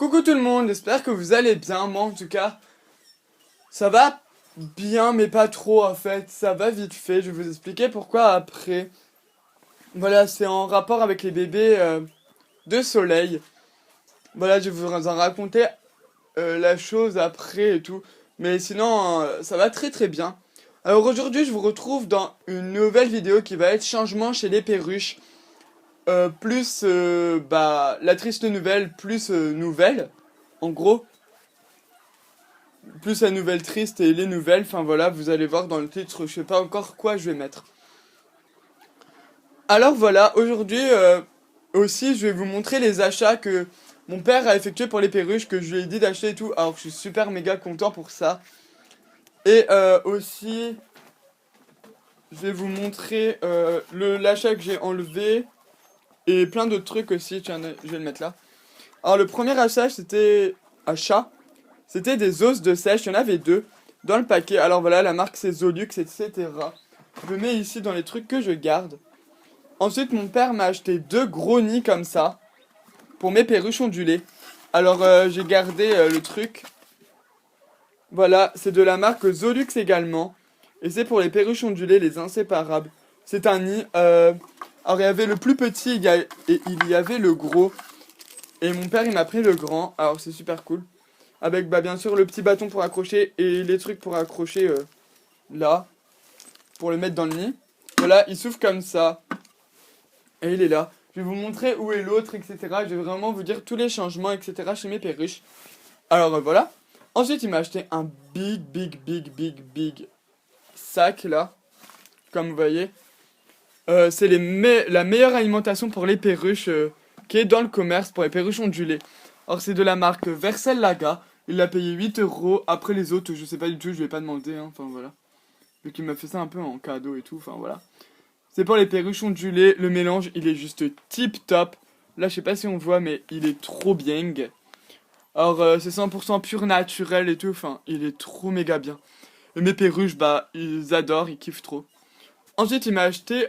Coucou tout le monde, j'espère que vous allez bien. Moi en tout cas, ça va bien mais pas trop en fait. Ça va vite fait, je vais vous expliquer pourquoi après. Voilà, c'est en rapport avec les bébés de soleil. Voilà, je vais vous en raconter la chose après et tout. Mais sinon, ça va très très bien. Alors aujourd'hui, je vous retrouve dans une nouvelle vidéo qui va être changement chez les perruches. Plus la triste nouvelle, plus nouvelle. En gros, plus la nouvelle triste et les nouvelles. Enfin voilà, vous allez voir dans le titre, je sais pas encore quoi je vais mettre. Alors voilà, aujourd'hui aussi, je vais vous montrer les achats que mon père a effectués pour les perruches, que je lui ai dit d'acheter et tout. Alors je suis super méga content pour ça. Et aussi, je vais vous montrer l'achat que j'ai enlevé et plein d'autres trucs aussi. Tiens, je vais le mettre là. Alors le premier achat, c'était des os de sèche. Il y en avait deux dans le paquet. Alors voilà, la marque c'est Zolux, etc. Je le mets ici dans les trucs que je garde. Ensuite, mon père m'a acheté deux gros nids comme ça pour mes perruches ondulées. Alors j'ai gardé le truc. Voilà, c'est de la marque Zolux également. Et c'est pour les perruches ondulées, les inséparables. C'est un nid. Alors il y avait le plus petit et il y avait le gros. Et mon père il m'a pris le grand. Alors c'est super cool. Avec bien sûr le petit bâton pour accrocher et les trucs pour accrocher là. Pour le mettre dans le nid. Voilà, il s'ouvre comme ça. Et il est là. Je vais vous montrer où est l'autre, etc. Je vais vraiment vous dire tous les changements, etc. chez mes perruches. Alors voilà. Ensuite, il m'a acheté un big sac là. Comme vous voyez. C'est la meilleure alimentation pour les perruches qui est dans le commerce pour les perruches ondulées. Alors c'est de la marque Versellaga. Il l'a payé 8 €. Après les autres, je sais pas du tout, je lui ai pas demandé. Hein. Enfin voilà. Vu qu'il m'a fait ça un peu en cadeau et tout. Enfin voilà. C'est pour les perruches ondulées. Le mélange, il est juste tip top. Là, je sais pas si on voit, mais il est trop bien. Alors, c'est 100% pur naturel et tout. Enfin, il est trop méga bien. Et mes perruches, ils adorent, ils kiffent trop. Ensuite, il m'a acheté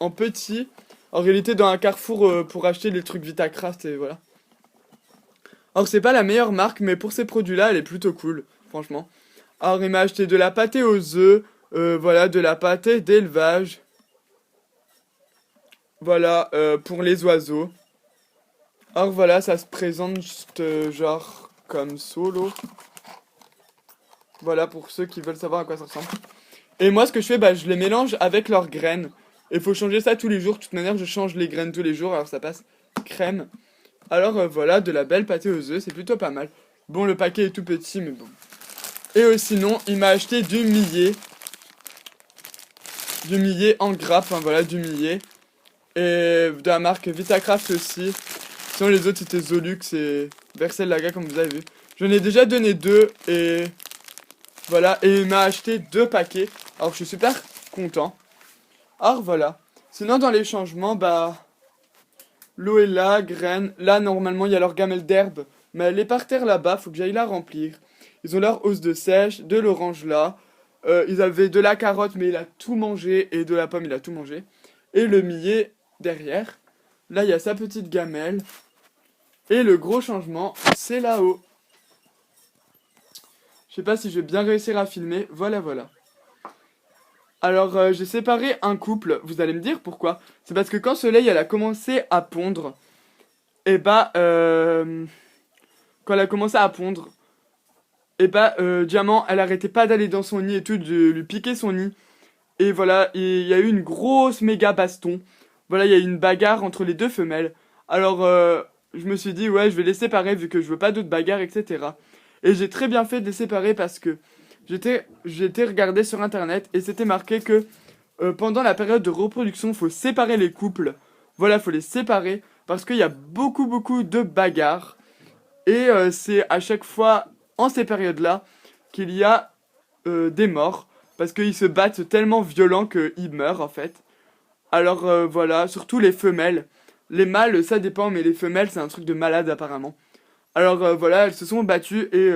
en petit. Alors, il était dans un carrefour pour acheter des trucs Vitacraft et voilà. Alors, c'est pas la meilleure marque, mais pour ces produits-là, elle est plutôt cool, franchement. Alors, il m'a acheté de la pâtée aux œufs. Voilà, de la pâtée d'élevage. Voilà, pour les oiseaux. Alors voilà, ça se présente juste genre comme solo. Voilà, pour ceux qui veulent savoir à quoi ça ressemble. Et moi, ce que je fais, je les mélange avec leurs graines. Et faut changer ça tous les jours. De toute manière, je change les graines tous les jours, alors ça passe crème. Alors voilà, de la belle pâtée aux œufs, c'est plutôt pas mal. Bon, le paquet est tout petit, mais bon. Et sinon, il m'a acheté du millet. Du millet en grappe, enfin voilà, du millet. Et de la marque Vitacraft aussi. Sinon les autres c'était Zolux et Versellaga comme vous avez vu. J'en ai déjà donné deux et voilà. Et il m'a acheté deux paquets. Alors je suis super content. Alors voilà. Sinon dans les changements, l'eau est là, graines. Là normalement il y a leur gamelle d'herbe. Mais elle est par terre là-bas, faut que j'aille la remplir. Ils ont leur hausse de sèche, de l'orange là. Ils avaient de la carotte mais il a tout mangé. Et de la pomme il a tout mangé. Et le millet derrière. Là il y a sa petite gamelle. Et le gros changement, c'est là-haut. Je sais pas si je vais bien réussir à filmer. Voilà. Alors, j'ai séparé un couple. Vous allez me dire pourquoi. C'est parce que quand Soleil, elle a commencé à pondre, et quand elle a commencé à pondre, Diamant, elle arrêtait pas d'aller dans son nid et tout, de lui piquer son nid. Et voilà, il y a eu une grosse méga baston. Voilà, il y a eu une bagarre entre les deux femelles. Alors, je me suis dit, ouais, je vais les séparer vu que je veux pas d'autres bagarres, etc. Et j'ai très bien fait de les séparer parce que j'étais regardé sur internet et c'était marqué que pendant la période de reproduction, faut séparer les couples. Voilà, faut les séparer parce qu'il y a beaucoup de bagarres. Et c'est à chaque fois en ces périodes-là qu'il y a des morts. Parce qu'ils se battent tellement violents qu'ils meurent en fait. Alors voilà, surtout les femelles. Les mâles, ça dépend, mais les femelles, c'est un truc de malade apparemment. Alors voilà, elles se sont battues et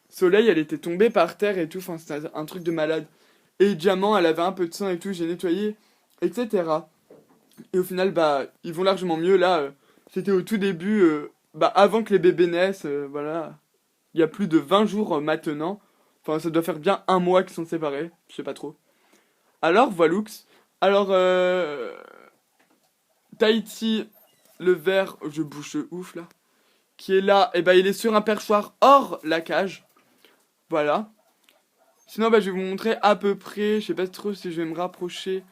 Soleil, elle était tombée par terre et tout. Enfin, c'était un truc de malade. Et Diamant, elle avait un peu de sang et tout, j'ai nettoyé, etc. Et au final, ils vont largement mieux. Là, c'était au tout début, bah, avant que les bébés naissent, voilà. Il y a plus de 20 jours maintenant. Enfin, ça doit faire bien un mois qu'ils sont séparés. Je sais pas trop. Alors, Voilux. Alors, Tahiti, le ver, je bouge de ouf là. Qui est là, et bah il est sur un perchoir hors la cage. Voilà. Sinon, bah je vais vous montrer à peu près. Je sais pas trop si je vais me rapprocher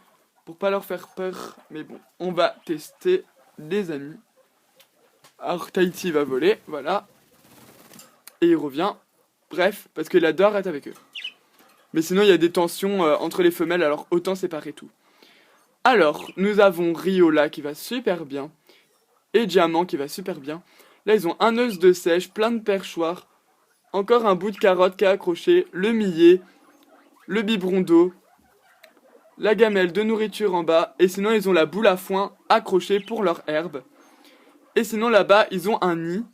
pour pas leur faire peur. Mais bon, on va tester, les amis. Alors, Tahiti va voler, voilà. Et il revient. Bref, parce qu'il adore être avec eux. Mais sinon, il y a des tensions entre les femelles, alors autant séparer tout. Alors, nous avons Rio là qui va super bien. Et Diamant qui va super bien. Là, ils ont un os de sèche, plein de perchoirs. Encore un bout de carotte qui est accroché. Le millet. Le biberon d'eau. La gamelle de nourriture en bas. Et sinon, ils ont la boule à foin accrochée pour leur herbe. Et sinon, là-bas, ils ont un nid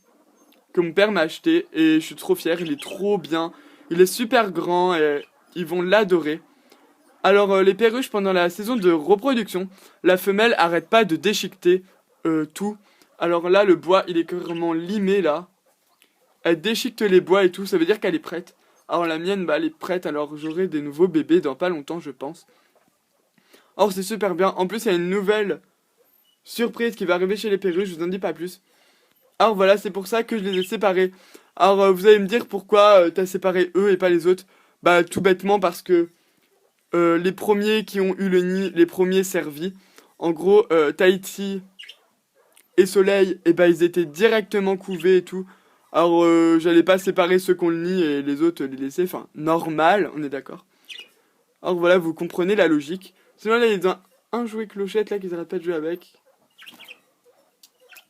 que mon père m'a acheté. Et je suis trop fier, il est trop bien. Il est super grand et ils vont l'adorer. Alors, les perruches, pendant la saison de reproduction, la femelle arrête pas de déchiqueter tout. Alors là, le bois, il est carrément limé, là. Elle déchiquete les bois et tout, ça veut dire qu'elle est prête. Alors la mienne, bah, elle est prête, alors j'aurai des nouveaux bébés dans pas longtemps, je pense. Or, c'est super bien. En plus, il y a une nouvelle surprise qui va arriver chez les perruches, je vous en dis pas plus. Alors voilà, c'est pour ça que je les ai séparés. Alors, vous allez me dire pourquoi t'as séparé eux et pas les autres. Bah, tout bêtement parce que les premiers qui ont eu le nid, les premiers servis. En gros, Tahiti et Soleil, et bah, ils étaient directement couvés et tout. Alors, j'allais pas séparer ceux qui ont le nid et les autres les laisser. Enfin, normal, on est d'accord. Alors voilà, vous comprenez la logique. Sinon, là, il y a un jouet clochette là qu'ils arrêtent pas de jouer avec.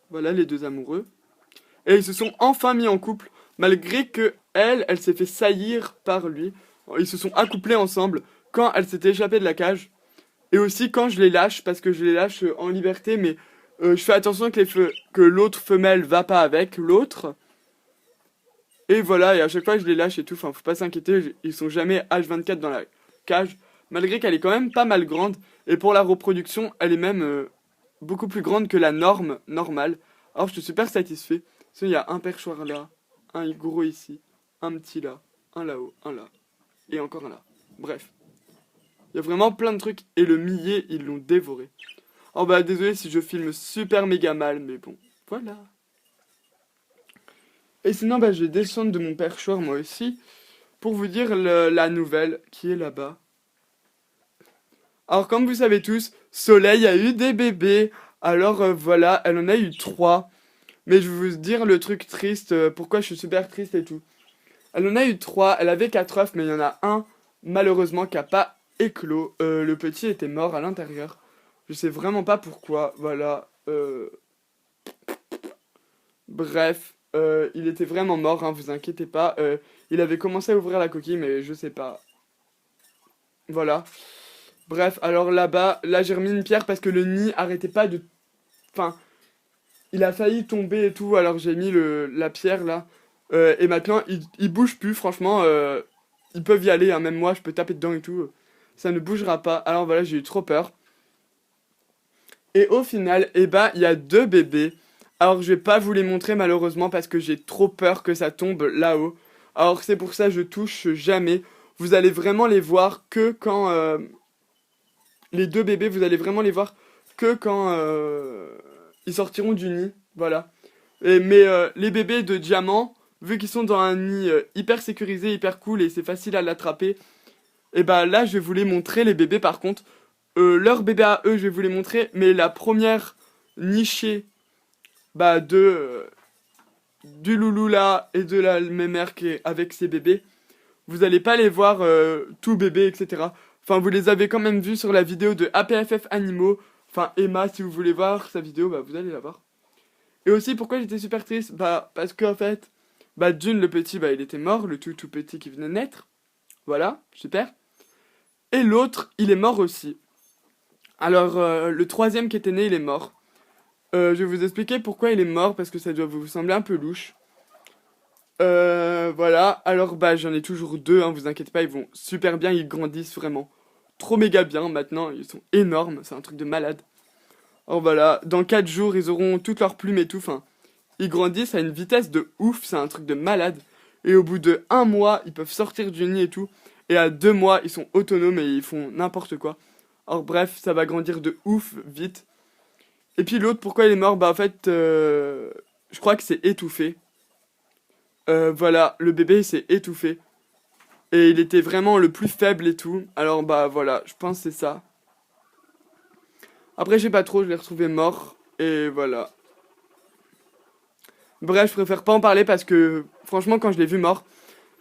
Voilà, les deux amoureux. Et ils se sont enfin mis en couple, malgré que elle s'est fait saillir par lui. Ils se sont accouplés ensemble quand elle s'était échappée de la cage. Et aussi quand je les lâche, parce que je les lâche en liberté, mais je fais attention que l'autre femelle va pas avec l'autre. Et voilà, et à chaque fois je les lâche et tout, enfin faut pas s'inquiéter, ils sont jamais H24 dans la cage, malgré qu'elle est quand même pas mal grande, et pour la reproduction, elle est même beaucoup plus grande que la norme normale. Alors je suis super satisfait. Sinon il y a un perchoir là, un gros ici, un petit là, un là-haut, un là, et encore un là. Bref, il y a vraiment plein de trucs, et le millet, ils l'ont dévoré. Oh bah désolé si je filme super méga mal, mais bon, voilà. Et sinon, bah, je vais descendre de mon perchoir moi aussi pour vous dire la nouvelle qui est là-bas. Alors, comme vous savez tous, Soleil a eu des bébés. Alors voilà, elle en a eu 3. Mais je vais vous dire le truc triste, pourquoi je suis super triste et tout. Elle en a eu 3, elle avait 4 œufs, mais il y en a un, malheureusement, qui a pas éclos. Le petit était mort à l'intérieur. Je sais vraiment pas pourquoi, voilà. Bref, il était vraiment mort, hein, vous inquiétez pas. Il avait commencé à ouvrir la coquille, mais je sais pas. Voilà. Bref, alors là-bas, là j'ai remis une pierre parce que le nid arrêtait pas de... Enfin, il a failli tomber et tout, alors j'ai mis la pierre là. Et maintenant, il bouge plus, franchement. Ils peuvent y aller, hein, même moi, je peux taper dedans et tout. Ça ne bougera pas. Alors voilà, j'ai eu trop peur. Et au final, eh ben, il y a 2 bébés. Alors je vais pas vous les montrer malheureusement parce que j'ai trop peur que ça tombe là-haut. Alors c'est pour ça que je touche jamais. Vous allez vraiment les voir que quand... les 2 bébés, vous allez vraiment les voir que quand ils sortiront du nid. Voilà. Mais les bébés de diamant, vu qu'ils sont dans un nid hyper sécurisé, hyper cool et c'est facile à l'attraper, et bah là je vais vous les montrer les bébés par contre. Leurs bébés à eux, je vais vous les montrer, mais la première nichée bah du loulou là et de la mémère qui est avec ses bébés, vous allez pas les voir tout bébé, etc. Enfin, vous les avez quand même vus sur la vidéo de APFF Animaux. Enfin, Emma, si vous voulez voir sa vidéo, bah vous allez la voir. Et aussi, pourquoi j'étais super triste? Bah, parce qu'en fait, bah d'une, le petit, bah il était mort, le tout petit qui venait de naître. Voilà, super. Et l'autre, il est mort aussi. Alors, le troisième qui était né, il est mort. Je vais vous expliquer pourquoi il est mort, parce que ça doit vous sembler un peu louche. Voilà, alors bah j'en ai toujours 2, hein, vous inquiétez pas, ils vont super bien, ils grandissent vraiment trop méga bien maintenant, ils sont énormes, c'est un truc de malade. Alors voilà, dans 4 jours, ils auront toutes leurs plumes et tout, enfin, ils grandissent à une vitesse de ouf, c'est un truc de malade. Et au bout de 1 mois, ils peuvent sortir du nid et tout. Et à 2 mois, ils sont autonomes et ils font n'importe quoi. Alors bref, ça va grandir de ouf vite. Et puis l'autre, pourquoi il est mort? Bah en fait, je crois que c'est étouffé. Voilà, le bébé s'est étouffé. Et il était vraiment le plus faible et tout. Alors bah voilà, je pense que c'est ça. Après, je sais pas trop, je l'ai retrouvé mort. Et voilà. Bref, je préfère pas en parler parce que, franchement, quand je l'ai vu mort,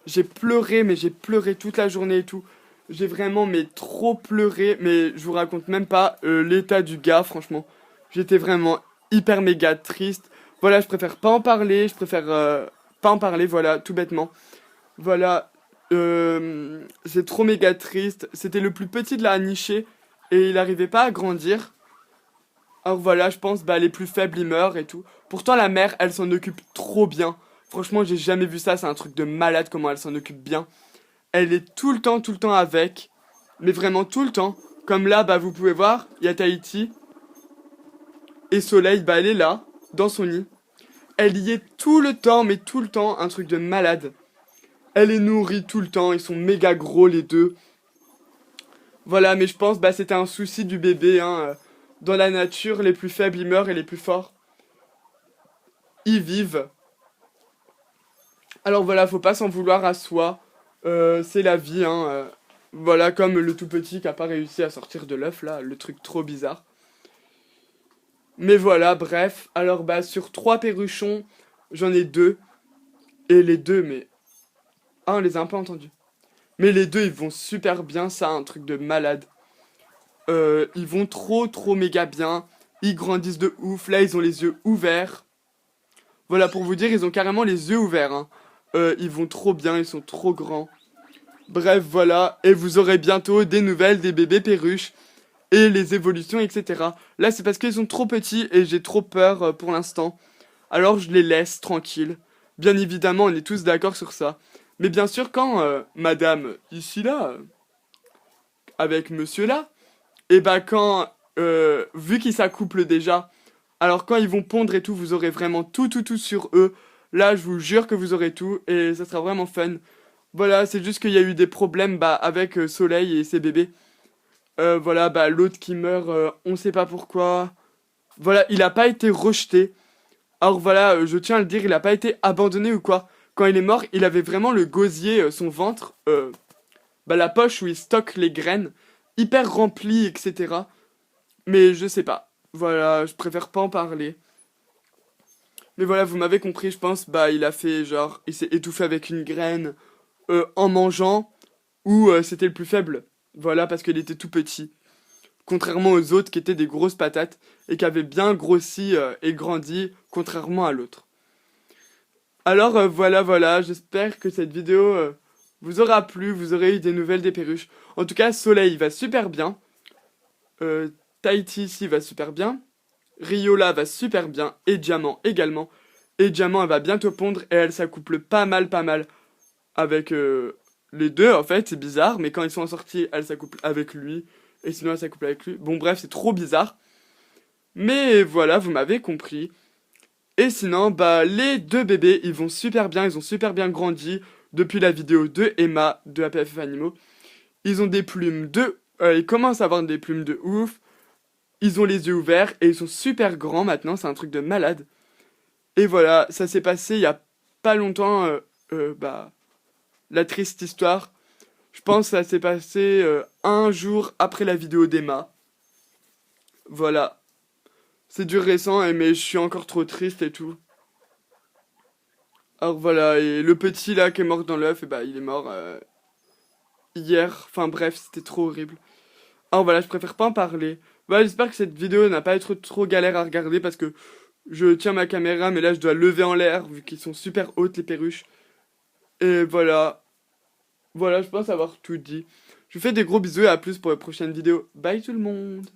j'ai pleuré, mais j'ai pleuré toute la journée et tout. J'ai vraiment, mais trop pleuré. Mais je vous raconte même pas l'état du gars, franchement. J'étais vraiment hyper méga triste. Voilà, je préfère pas en parler. Je préfère pas en parler, voilà, tout bêtement. Voilà, c'est trop méga triste. C'était le plus petit de la nichée et il arrivait pas à grandir. Alors voilà, je pense, bah les plus faibles ils meurent et tout. Pourtant la mère, elle s'en occupe trop bien. Franchement, j'ai jamais vu ça, c'est un truc de malade comment elle s'en occupe bien. Elle est tout le temps avec. Mais vraiment tout le temps. Comme là, bah vous pouvez voir, il y a Tahiti. Et Soleil, bah elle est là, dans son nid. Elle y est tout le temps, mais tout le temps, un truc de malade. Elle est nourrie tout le temps, ils sont méga gros les deux. Voilà, mais je pense bah c'était un souci du bébé, hein. Dans la nature, les plus faibles ils meurent et les plus forts ils vivent. Alors voilà, faut pas s'en vouloir à soi. C'est la vie, hein. Voilà, comme le tout petit qui a pas réussi à sortir de l'œuf là, le truc trop bizarre. Mais voilà, bref. Alors bah sur 3 perruchons, j'en ai 2. Et les deux, mais... Ah, on les a un peu entendus. Mais les deux, ils vont super bien, ça, un truc de malade. Ils vont trop méga bien. Ils grandissent de ouf. Là, ils ont les yeux ouverts. Voilà, pour vous dire, ils ont carrément les yeux ouverts, hein. Ils vont trop bien, ils sont trop grands. Bref, voilà. Et vous aurez bientôt des nouvelles des bébés perruches. Et les évolutions, etc. Là, c'est parce qu'ils sont trop petits et j'ai trop peur pour l'instant. Alors, je les laisse tranquilles. Bien évidemment, on est tous d'accord sur ça. Mais bien sûr, quand madame ici là, avec monsieur là, et bah quand, vu qu'ils s'accouplent déjà, alors quand ils vont pondre et tout, vous aurez vraiment tout sur eux. Là, je vous jure que vous aurez tout et ça sera vraiment fun. Voilà, c'est juste qu'il y a eu des problèmes bah, avec Soleil et ses bébés. Voilà, bah l'autre qui meurt, on sait pas pourquoi. Voilà, il a pas été rejeté. Alors voilà, je tiens à le dire, il a pas été abandonné ou quoi. Quand il est mort, il avait vraiment le gosier, son ventre, bah la poche où il stocke les graines, hyper rempli, etc. Mais je sais pas. Voilà, je préfère pas en parler. Mais voilà, vous m'avez compris, je pense. Bah, il a fait genre, il s'est étouffé avec une graine en mangeant, ou c'était le plus faible. Voilà, parce qu'il était tout petit. Contrairement aux autres qui étaient des grosses patates et qui avaient bien grossi et grandi, contrairement à l'autre. Alors voilà, j'espère que cette vidéo vous aura plu, vous aurez eu des nouvelles des perruches. En tout cas, Soleil va super bien. Tahiti ici va super bien. Riola va super bien. Et Diamant également. Et Diamant, elle va bientôt pondre et elle s'accouple pas mal avec les deux. En fait, c'est bizarre, mais quand ils sont en sortie, elle s'accouple avec lui. Et sinon, elle s'accouple avec lui. Bon, bref, c'est trop bizarre. Mais voilà, vous m'avez compris. Et sinon, bah, les deux bébés, ils vont super bien, ils ont super bien grandi depuis la vidéo de Emma de APFF Animaux. Ils ont des plumes ils commencent à avoir des plumes de ouf. Ils ont les yeux ouverts et ils sont super grands maintenant, c'est un truc de malade. Et voilà, ça s'est passé il y a pas longtemps, bah, la triste histoire. Je pense que ça s'est passé un jour après la vidéo d'Emma. Voilà. C'est du récent, mais je suis encore trop triste et tout. Alors voilà, et le petit là qui est mort dans l'œuf, et bah il est mort hier. Enfin bref, c'était trop horrible. Alors voilà, je préfère pas en parler. Voilà, j'espère que cette vidéo n'a pas été trop galère à regarder parce que je tiens ma caméra, mais là je dois lever en l'air vu qu'ils sont super hautes les perruches. Et voilà. Voilà, je pense avoir tout dit. Je vous fais des gros bisous et à plus pour les prochaines vidéos. Bye tout le monde!